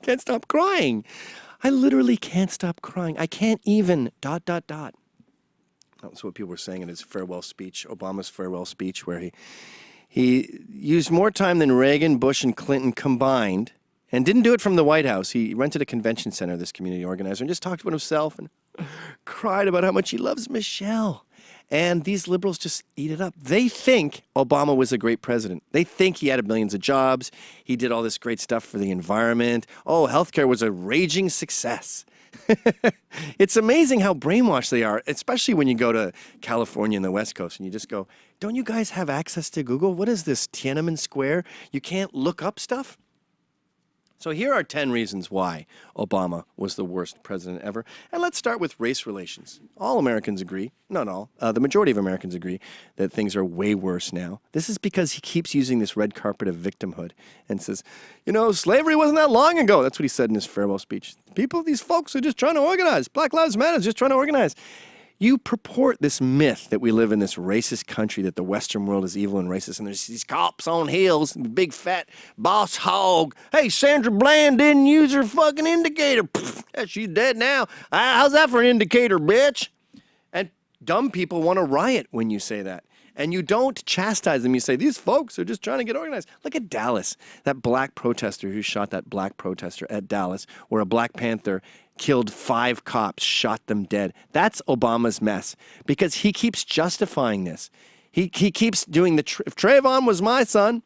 can't stop crying. I literally can't stop crying. I can't even ... That was what people were saying in his farewell speech, Obama's farewell speech, where he used more time than Reagan, Bush, and Clinton combined, and didn't do it from the White House. He rented a convention center, this community organizer, and just talked about himself and cried about how much he loves Michelle. And these liberals just eat it up. They think Obama was a great president. They think he had millions of jobs. He did all this great stuff for the environment. Oh, healthcare was a raging success. It's amazing how brainwashed they are, especially when you go to California and the West Coast and you just go, don't you guys have access to Google? What is this, Tiananmen Square? You can't look up stuff? So here are 10 reasons why Obama was the worst president ever. And let's start with race relations. All Americans agree, not all, the majority of Americans agree that things are way worse now. This is because he keeps using this red carpet of victimhood and says, you know, slavery wasn't that long ago. That's what he said in his farewell speech. These folks are just trying to organize. Black Lives Matter is just trying to organize. You purport this myth that we live in this racist country, that the Western world is evil and racist, and there's these cops on hills, and big fat boss hog. Hey, Sandra Bland didn't use her fucking indicator. Pfft, she's dead now. How's that for an indicator, bitch? And dumb people want to riot when you say that. And you don't chastise them. You say, these folks are just trying to get organized. Look at Dallas, that black protester who shot that black protester at Dallas, where a Black Panther killed 5 cops, shot them dead. That's Obama's mess, because he keeps justifying this. He keeps doing if Trayvon was my son,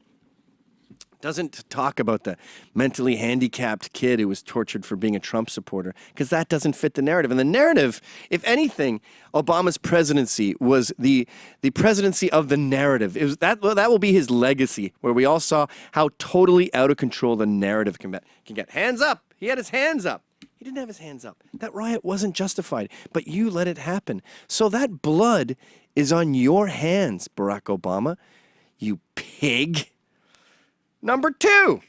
doesn't talk about the mentally handicapped kid who was tortured for being a Trump supporter, because that doesn't fit the narrative. And the narrative, if anything, Obama's presidency was the presidency of the narrative. That will be his legacy, where we all saw how totally out of control the narrative can get. Hands up. He had his hands up. He didn't have his hands up. That riot wasn't justified, but you let it happen. So that blood is on your hands, Barack Obama, you pig. Number 2,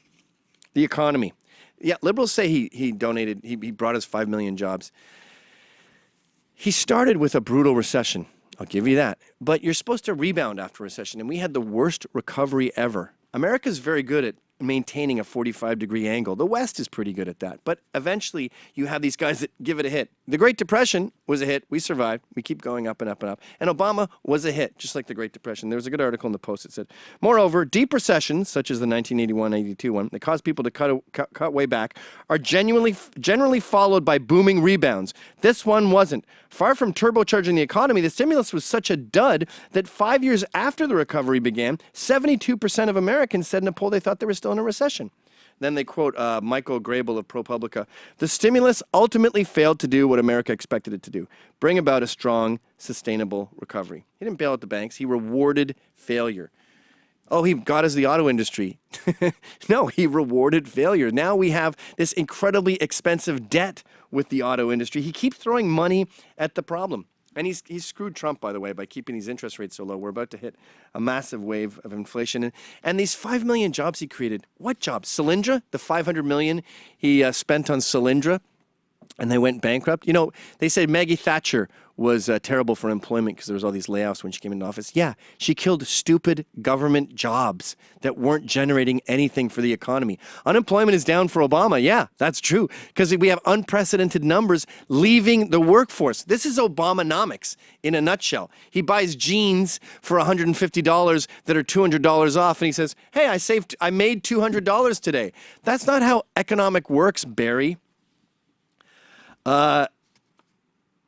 the economy. Yeah, liberals say he brought us 5 million jobs. He started with a brutal recession. I'll give you that. But you're supposed to rebound after a recession, and we had the worst recovery ever. America's very good at maintaining a 45-degree angle. The West is pretty good at that. But eventually, you have these guys that give it a hit. The Great Depression was a hit. We survived. We keep going up and up and up. And Obama was a hit, just like the Great Depression. There was a good article in the Post that said, moreover, deep recessions, such as the 1981-82 one, that caused people to cut way back, are generally followed by booming rebounds. This one wasn't. Far from turbocharging the economy, the stimulus was such a dud that 5 years after the recovery began, 72% of Americans said in a poll they thought they were still in a recession. Then they quote Michael Grable of ProPublica. The stimulus ultimately failed to do what America expected it to do, bring about a strong, sustainable recovery. He didn't bail out the banks. He rewarded failure. Oh, he got us the auto industry. No, he rewarded failure. Now we have this incredibly expensive debt with the auto industry. He keeps throwing money at the problem. And he's screwed Trump, by the way, by keeping these interest rates so low. We're about to hit a massive wave of inflation. And these 5 million jobs he created, what jobs? Solyndra, the $500 million he spent on Solyndra, and they went bankrupt. You know, they said Maggie Thatcher was terrible for employment because there was all these layoffs when she came into office. Yeah, she killed stupid government jobs that weren't generating anything for the economy. Unemployment is down for Obama. Yeah, that's true, because we have unprecedented numbers leaving the workforce. This is Obamanomics in a nutshell. He buys jeans for $150 that are $200 off, and he says, hey, I made $200 today. That's not how economic works, Barry.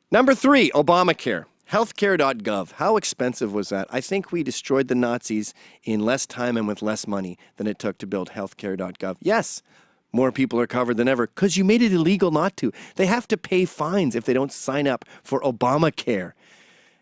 Number 3, Obamacare. Healthcare.gov. How expensive was that? I think we destroyed the Nazis in less time and with less money than it took to build healthcare.gov. Yes, more people are covered than ever because you made it illegal not to. They have to pay fines if they don't sign up for Obamacare.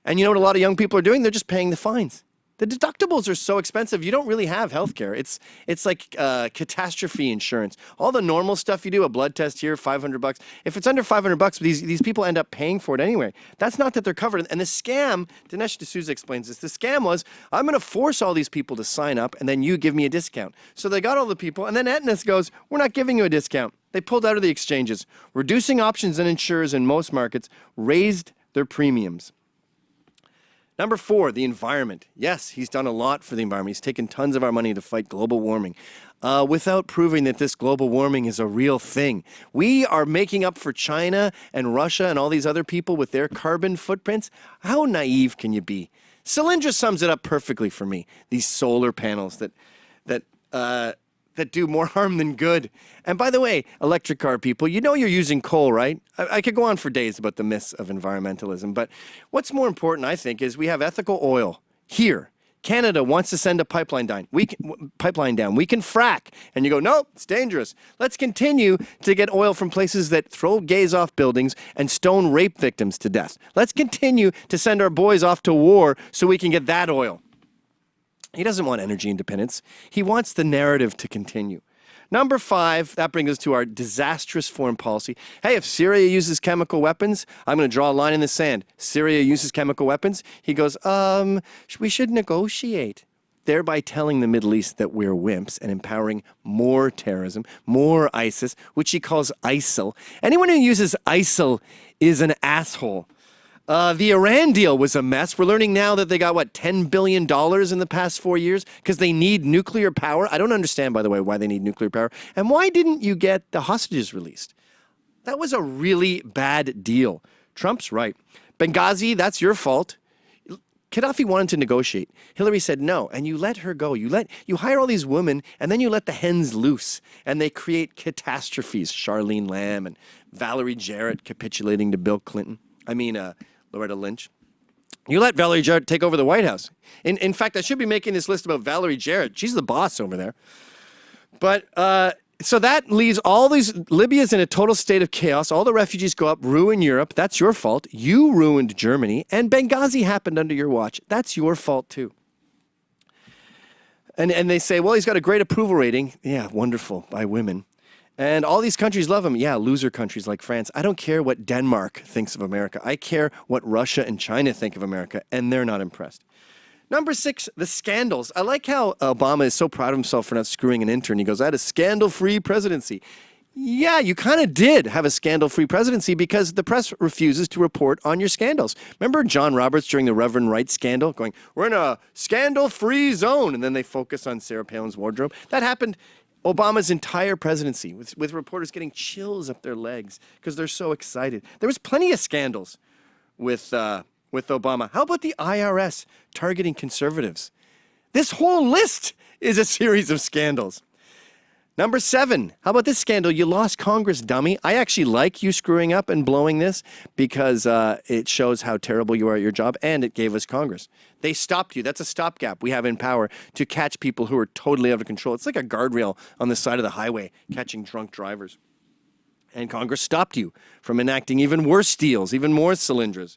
And you know what a lot of young people are doing? They're just paying the fines. The deductibles are so expensive, you don't really have health care. It's like catastrophe insurance. All the normal stuff you do, a blood test here, $500. If it's under $500, these people end up paying for it anyway. That's not that they're covered. And the scam, Dinesh D'Souza explains this, the scam was, I'm going to force all these people to sign up, and then you give me a discount. So they got all the people, and then Aetna goes, we're not giving you a discount. They pulled out of the exchanges. Reducing options and insurers in most markets raised their premiums. Number 4, the environment. Yes, he's done a lot for the environment. He's taken tons of our money to fight global warming without proving that this global warming is a real thing. We are making up for China and Russia and all these other people with their carbon footprints. How naive can you be? Solyndra sums it up perfectly for me. These solar panels that do more harm than good. And by the way, electric car people, you know you're using coal, right? I could go on for days about the myths of environmentalism, but what's more important, I think, is we have ethical oil here. Canada wants to send a pipeline down. We can frack. And you go, no, it's dangerous. Let's continue to get oil from places that throw gays off buildings and stone rape victims to death. Let's continue to send our boys off to war so we can get that oil. He doesn't want energy independence. He wants the narrative to continue. Number 5, that brings us to our disastrous foreign policy. Hey, if Syria uses chemical weapons, I'm going to draw a line in the sand. Syria uses chemical weapons. He goes, we should negotiate. Thereby telling the Middle East that we're wimps and empowering more terrorism, more ISIS, which he calls ISIL. Anyone who uses ISIL is an asshole. The Iran deal was a mess. We're learning now that they got, $10 billion in the past 4 years because they need nuclear power. I don't understand, by the way, why they need nuclear power. And why didn't you get the hostages released? That was a really bad deal. Trump's right. Benghazi, that's your fault. Gaddafi wanted to negotiate. Hillary said no, and you let her go. You hire all these women, and then you let the hens loose, and they create catastrophes. Charlene Lamb and Valerie Jarrett capitulating to Bill Clinton. Loretta Lynch. You let Valerie Jarrett take over the White House. In fact, I should be making this list about Valerie Jarrett. She's the boss over there. But so that leaves all these, Libya's in a total state of chaos. All the refugees go up, ruin Europe. That's your fault. You ruined Germany. And Benghazi happened under your watch. That's your fault too. And they say, well, he's got a great approval rating. Yeah, wonderful, by women. And all these countries love him. Yeah, loser countries like France. I don't care what Denmark thinks of America. I care what Russia and China think of America, and they're not impressed. Number 6, the scandals. I like how Obama is so proud of himself for not screwing an intern. He goes, I had a scandal-free presidency. Yeah, you kind of did have a scandal-free presidency because the press refuses to report on your scandals. Remember John Roberts during the Reverend Wright scandal going, we're in a scandal-free zone, and then they focus on Sarah Palin's wardrobe? That happened Obama's entire presidency, with reporters getting chills up their legs because they're so excited. There was plenty of scandals with Obama. How about the IRS targeting conservatives? This whole list is a series of scandals. Number 7, how about this scandal? You lost Congress, dummy. I actually like you screwing up and blowing this because it shows how terrible you are at your job, and it gave us Congress. They stopped you. That's a stopgap we have in power to catch people who are totally out of control. It's like a guardrail on the side of the highway catching drunk drivers. And Congress stopped you from enacting even worse deals, even more Solyndras.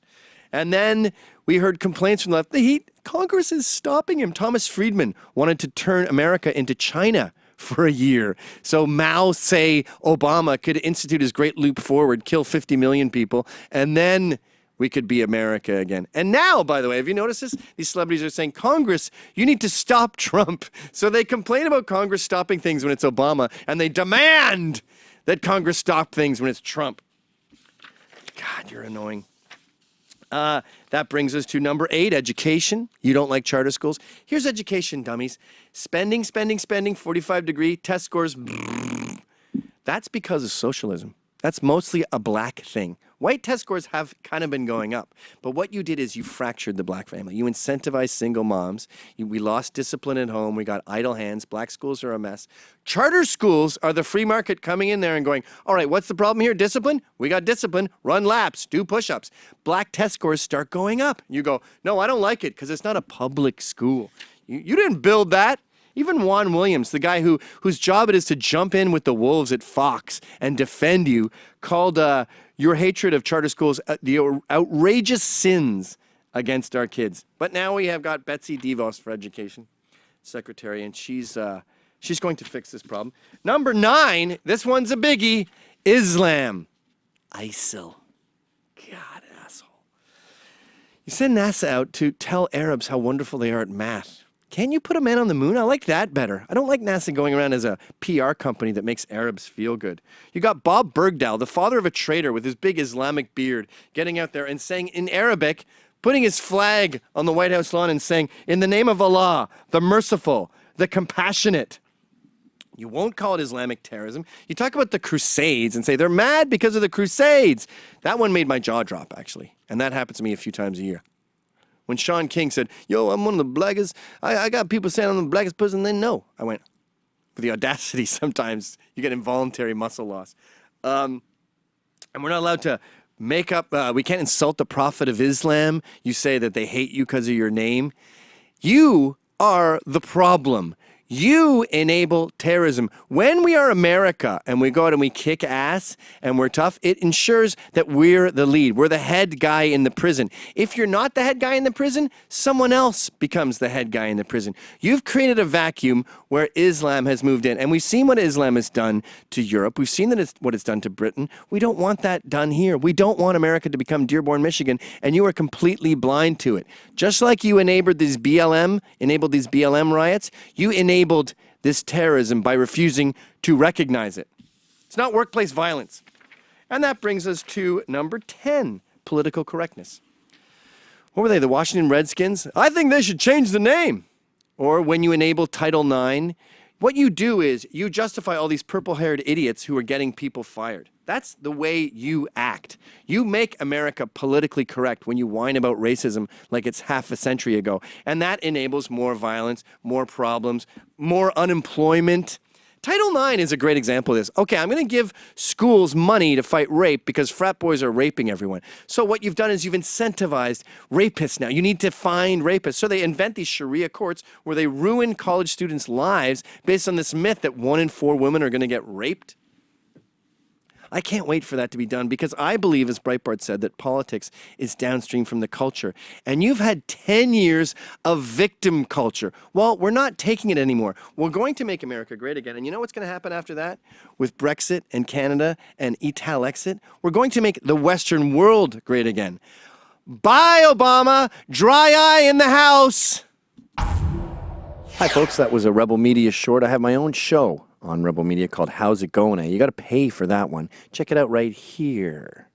And then we heard complaints from the left. Congress is stopping him. Thomas Friedman wanted to turn America into China for a year. So Mao say Obama could institute his great leap forward, kill 50 million people, and then we could be America again. And now, by the way, have you noticed this? These celebrities are saying, Congress, you need to stop Trump. So they complain about Congress stopping things when it's Obama, and they demand that Congress stop things when it's Trump. God, you're annoying. That brings us to number 8, education. You don't like charter schools. Here's education, dummies. Spending, 45-degree, test scores. That's because of socialism. That's mostly a black thing. White test scores have kind of been going up. But what you did is you fractured the black family. You incentivized single moms. We lost discipline at home. We got idle hands. Black schools are a mess. Charter schools are the free market coming in there and going, all right, what's the problem here? Discipline? We got discipline. Run laps. Do push-ups. Black test scores start going up. You go, no, I don't like it because it's not a public school. You didn't build that. Even Juan Williams, the guy whose job it is to jump in with the wolves at Fox and defend you, called your hatred of charter schools the outrageous sins against our kids. But now we have got Betsy DeVos for education secretary, and she's going to fix this problem. Number 9, this one's a biggie, Islam. ISIL. God, asshole. You send NASA out to tell Arabs how wonderful they are at math. Can you put a man on the moon? I like that better. I don't like NASA going around as a PR company that makes Arabs feel good. You got Bob Bergdahl, the father of a traitor with his big Islamic beard, getting out there and saying in Arabic, putting his flag on the White House lawn and saying, "In the name of Allah, the merciful, the compassionate." You won't call it Islamic terrorism. You talk about the Crusades and say they're mad because of the Crusades. That one made my jaw drop, actually. And that happens to me a few times a year. When Sean King said, "Yo, I'm one of the blackest, I got people saying I'm the blackest person they know." I went, with the audacity, sometimes you get involuntary muscle loss. And we're not allowed to make up, we can't insult the Prophet of Islam. You say that they hate you because of your name. You are the problem. You enable terrorism. When we are America and we go out and we kick ass and we're tough, it ensures that we're the lead. We're the head guy in the prison. If you're not the head guy in the prison, someone else becomes the head guy in the prison. You've created a vacuum where Islam has moved in. And we've seen what Islam has done to Europe. We've seen what it's done to Britain. We don't want that done here. We don't want America to become Dearborn, Michigan, and you are completely blind to it. Just like you enabled these BLM riots, you enabled this terrorism by refusing to recognize it. It's not workplace violence. And that brings us to number 10, political correctness. What were they, the Washington Redskins? I think they should change the name. Or when you enable Title IX, what you do is you justify all these purple-haired idiots who are getting people fired. That's the way you act. You make America politically correct when you whine about racism like it's half a century ago. And that enables more violence, more problems, more unemployment. Title IX is a great example of this. Okay, I'm going to give schools money to fight rape because frat boys are raping everyone. So what you've done is you've incentivized rapists now. You need to find rapists. So they invent these Sharia courts where they ruin college students' lives based on this myth that 1 in 4 women are going to get raped. I can't wait for that to be done because I believe, as Breitbart said, that politics is downstream from the culture. And you've had 10 years of victim culture. Well, we're not taking it anymore. We're going to make America great again. And you know what's going to happen after that? With Brexit and Canada and Italexit, we're going to make the Western world great again. Bye, Obama. Dry eye in the house. Hi, folks. That was a Rebel Media short. I have my own show on Rebel Media called How's It Going? You got to pay for that one. Check it out right here.